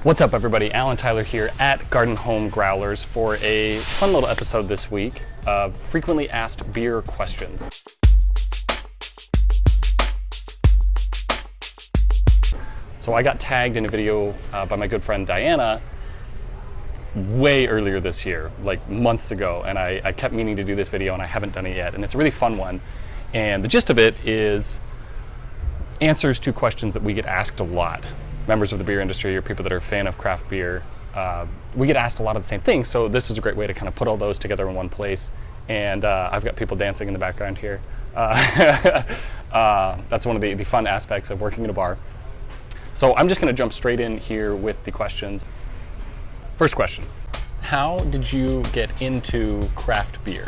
What's up, everybody? Alan Tyler here at Garden Home Growlers for a fun little episode this week of frequently asked beer questions. So I got tagged in a video by my good friend Diana way earlier this year, like months ago, and I kept meaning to do this video and I haven't done it yet, and it's a really fun one. And the gist of it is answers to questions that we get asked a lot. Members of the beer industry or people that are a fan of craft beer, we get asked a lot of the same things, so this was a great way to kind of put all those together in one place. And I've got people dancing in the background here. That's one of the fun aspects of working in a bar. So I'm just going to jump straight in here with the questions. First question: how did you get into craft beer?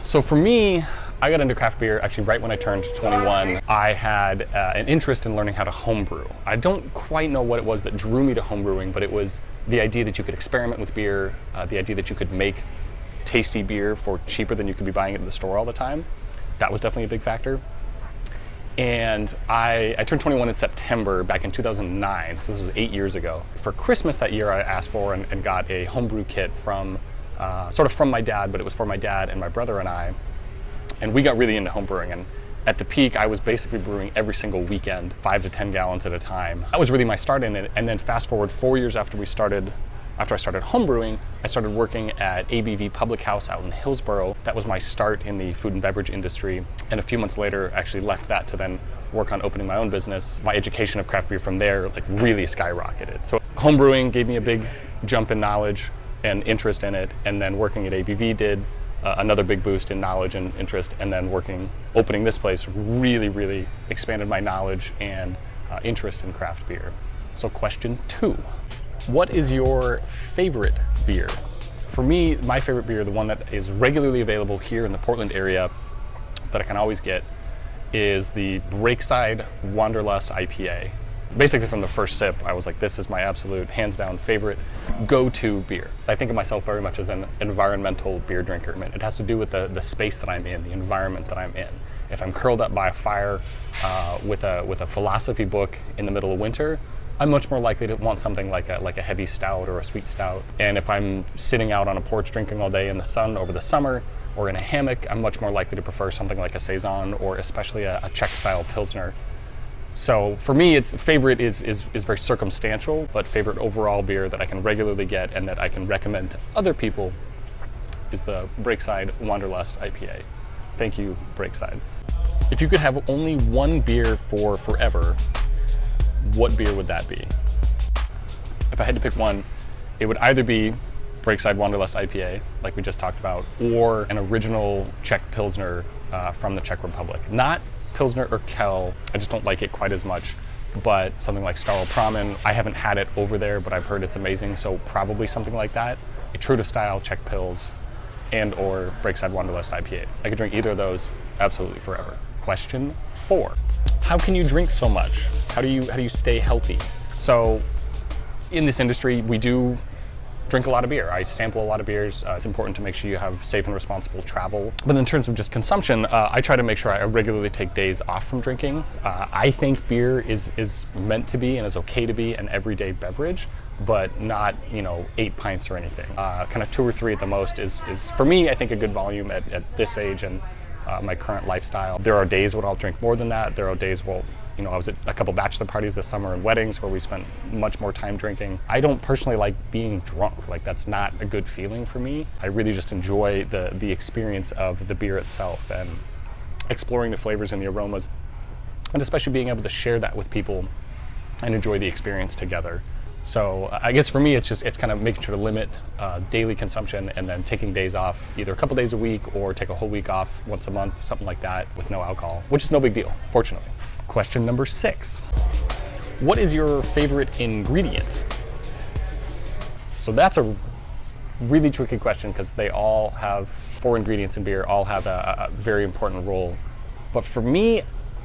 So for me, I got into craft beer actually right when I turned 21. I had an interest in learning how to homebrew. I don't quite know what it was that drew me to homebrewing, but it was the idea that you could experiment with beer, the idea that you could make tasty beer for cheaper than you could be buying it at the store all the time. That was definitely a big factor. And I turned 21 in September back in 2009, so this was 8 years ago. For Christmas that year, I asked for and got a homebrew kit from, sort of from my dad, but it was for my dad and my brother and I. And we got really into homebrewing, and at the peak, I was basically brewing every single weekend, 5 to 10 gallons at a time. That was really my start in it. And then fast forward 4 years after I started homebrewing, I started working at ABV Public House out in Hillsboro. That was my start in the food and beverage industry. And a few months later, actually left that to then work on opening my own business. My education of craft beer from there like really skyrocketed. So homebrewing gave me a big jump in knowledge and interest in it, and then working at ABV did another big boost in knowledge and interest, and then opening this place really expanded my knowledge and interest in craft beer. So question 2, what is your favorite beer? For me, my favorite beer, the one that is regularly available here in the Portland area that I can always get, is the Breakside Wanderlust IPA. Basically from the first sip, I was like, this is my absolute hands down favorite go-to beer. I think of myself very much as an environmental beer drinker. It has to do with the space that I'm in, the environment that I'm in. If I'm curled up by a fire with a philosophy book in the middle of winter, I'm much more likely to want something like a heavy stout or a sweet stout. And if I'm sitting out on a porch drinking all day in the sun over the summer, or in a hammock, I'm much more likely to prefer something like a Saison, or especially a Czech-style Pilsner. So for me, favorite is very circumstantial, but favorite overall beer that I can regularly get and that I can recommend to other people is the Breakside Wanderlust IPA. Thank you, Breakside. If you could have only one beer for forever, what beer would that be? If I had to pick one, it would either be Breakside Wanderlust IPA, like we just talked about, or an original Czech Pilsner from the Czech Republic. Not Pilsner or Kel, I just don't like it quite as much, but something like Staropramen, I haven't had it over there, but I've heard it's amazing, so probably something like that. A true to style Czech Pils and or Breakside Wanderlust IPA. I could drink either of those absolutely forever. Question 4, how can you drink so much? How do you stay healthy? So in this industry, we do drink a lot of beer. I sample a lot of beers. It's important to make sure you have safe and responsible travel. But in terms of just consumption, I try to make sure I regularly take days off from drinking. I think beer is meant to be and is okay to be an everyday beverage, but not 8 pints or anything. Kind of 2 or 3 at the most is for me, I think, a good volume at this age and my current lifestyle. There are days when I'll drink more than that. There are days where I was at a couple bachelor parties this summer and weddings where we spent much more time drinking. I don't personally like being drunk. Like, that's not a good feeling for me. I really just enjoy the experience of the beer itself and exploring the flavors and the aromas, and especially being able to share that with people and enjoy the experience together. So I guess for me, it's kind of making sure to limit daily consumption and then taking days off, either a couple days a week or take a whole week off once a month, something like that, with no alcohol, which is no big deal, fortunately. Question number 6, what is your favorite ingredient? So that's a really tricky question because they all have 4 ingredients in beer, all have a very important role. But for me,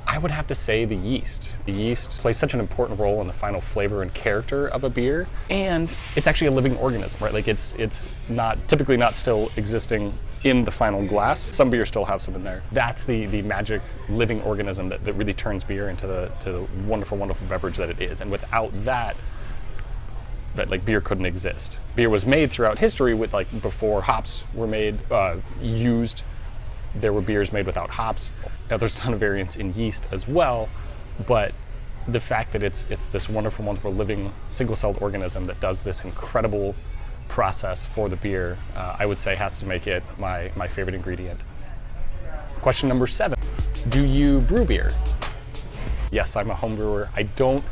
I would have to say the yeast. The yeast plays such an important role in the final flavor and character of a beer, and it's actually a living organism, right? Like it's typically not still existing in the final glass. Some beers still have some in there. That's the magic living organism that really turns beer into the wonderful, wonderful beverage that it is. And without that, that like beer couldn't exist. Beer was made throughout history with like before hops were made, used. There were beers made without hops. Now there's a ton of variants in yeast as well, but the fact that it's this wonderful, wonderful living single-celled organism that does this incredible process for the beer, I would say has to make it my favorite ingredient. Question number 7, do you brew beer? Yes, I'm a home brewer. I don't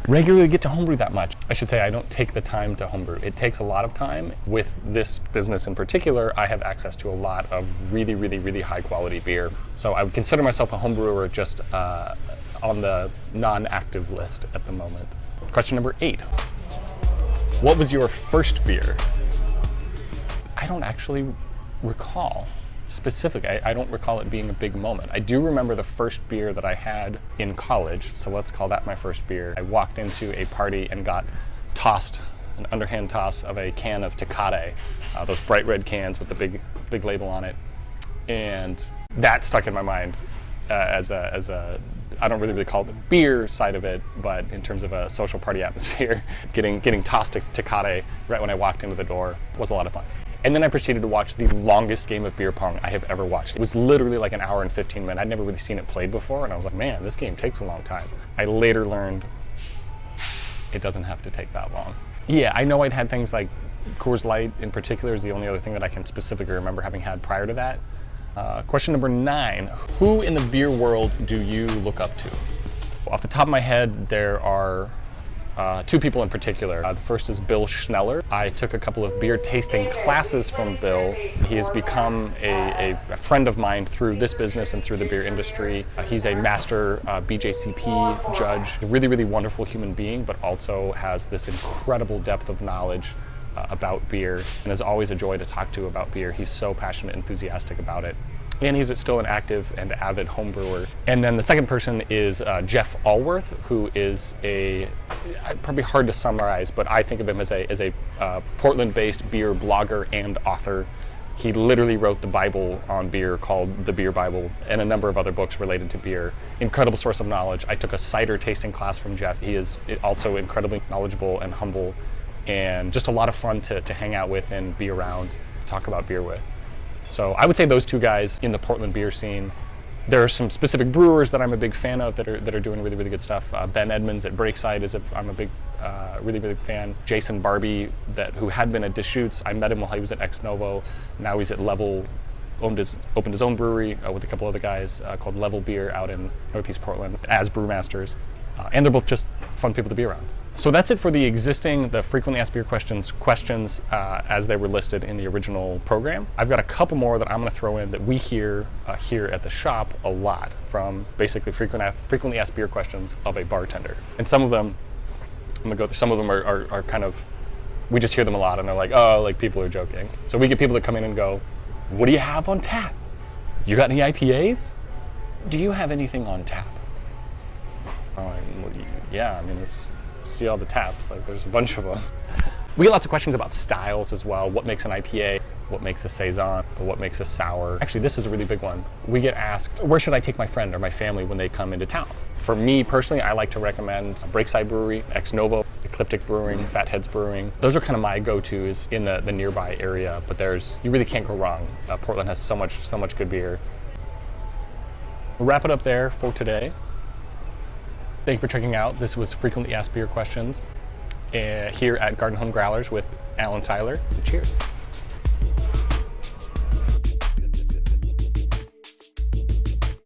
regularly get to homebrew that much. I should say I don't take the time to homebrew. It takes a lot of time. With this business in particular, I have access to a lot of really, really, really high quality beer. So I would consider myself a home brewer, just on the non-active list at the moment. Question number 8. What was your first beer? I don't actually recall specific. I don't recall it being a big moment. I do remember the first beer that I had in college, so let's call that my first beer. I walked into a party and got tossed, an underhand toss of a can of Tecate, those bright red cans with the big label on it, and that stuck in my mind as a I don't really call it the beer side of it, but in terms of a social party atmosphere, getting tossed Tecate right when I walked into the door was a lot of fun. And then I proceeded to watch the longest game of beer pong I have ever watched. It was literally like an hour and 15 minutes. I'd never really seen it played before, and I was like, man, this game takes a long time. I later learned it doesn't have to take that long. Yeah, I know I'd had things like Coors Light in particular is the only other thing that I can specifically remember having had prior to that. Question number 9, who in the beer world do you look up to? Off the top of my head, there are 2 people in particular. The first is Bill Schneller. I took a couple of beer tasting classes from Bill. He has become a friend of mine through this business and through the beer industry. He's a master BJCP judge, a really, really wonderful human being, but also has this incredible depth of knowledge about beer, and is always a joy to talk to about beer. He's so passionate, enthusiastic about it. And he's still an active and avid home brewer. And then the second person is Jeff Allworth, who is probably hard to summarize, but I think of him as a Portland-based beer blogger and author. He literally wrote the Bible on beer called The Beer Bible, and a number of other books related to beer. Incredible source of knowledge. I took a cider tasting class from Jeff. He is also incredibly knowledgeable and humble, and just a lot of fun to hang out with and be around, to talk about beer with. So I would say those 2 guys in the Portland beer scene. There are some specific brewers that I'm a big fan of that are doing really, really good stuff. Ben Edmonds at Breakside I'm a big, really big fan. Jason Barbie, who had been at Deschutes. I met him while he was at Ex Novo. Now he's at Level, opened his own brewery with a couple other guys called Level Beer out in Northeast Portland as brewmasters. And they're both just fun people to be around. So that's it for the frequently asked beer questions as they were listed in the original program. I've got a couple more that I'm going to throw in that we hear here at the shop a lot from basically frequently asked beer questions of a bartender. And some of them, I'm going to go through, some of them are kind of, we just hear them a lot and they're like, oh, like people are joking. So we get people that come in and go, what do you have on tap? You got any IPAs? Do you have anything on tap? Yeah, I mean, see all the taps, like there's a bunch of them. We get lots of questions about styles as well. What makes an IPA? What makes a Saison? Or what makes a sour? Actually, this is a really big one. We get asked, where should I take my friend or my family when they come into town? For me personally, I like to recommend Breakside Brewery, Ex Novo, Ecliptic Brewing, Fatheads Brewing. Those are kind of my go-tos in the nearby area, but you really can't go wrong. Portland has so much good beer. We'll wrap it up there for today. Thank you for checking out. This was Frequently Asked Beer Questions here at Garden Home Growlers with Alan Tyler. Cheers.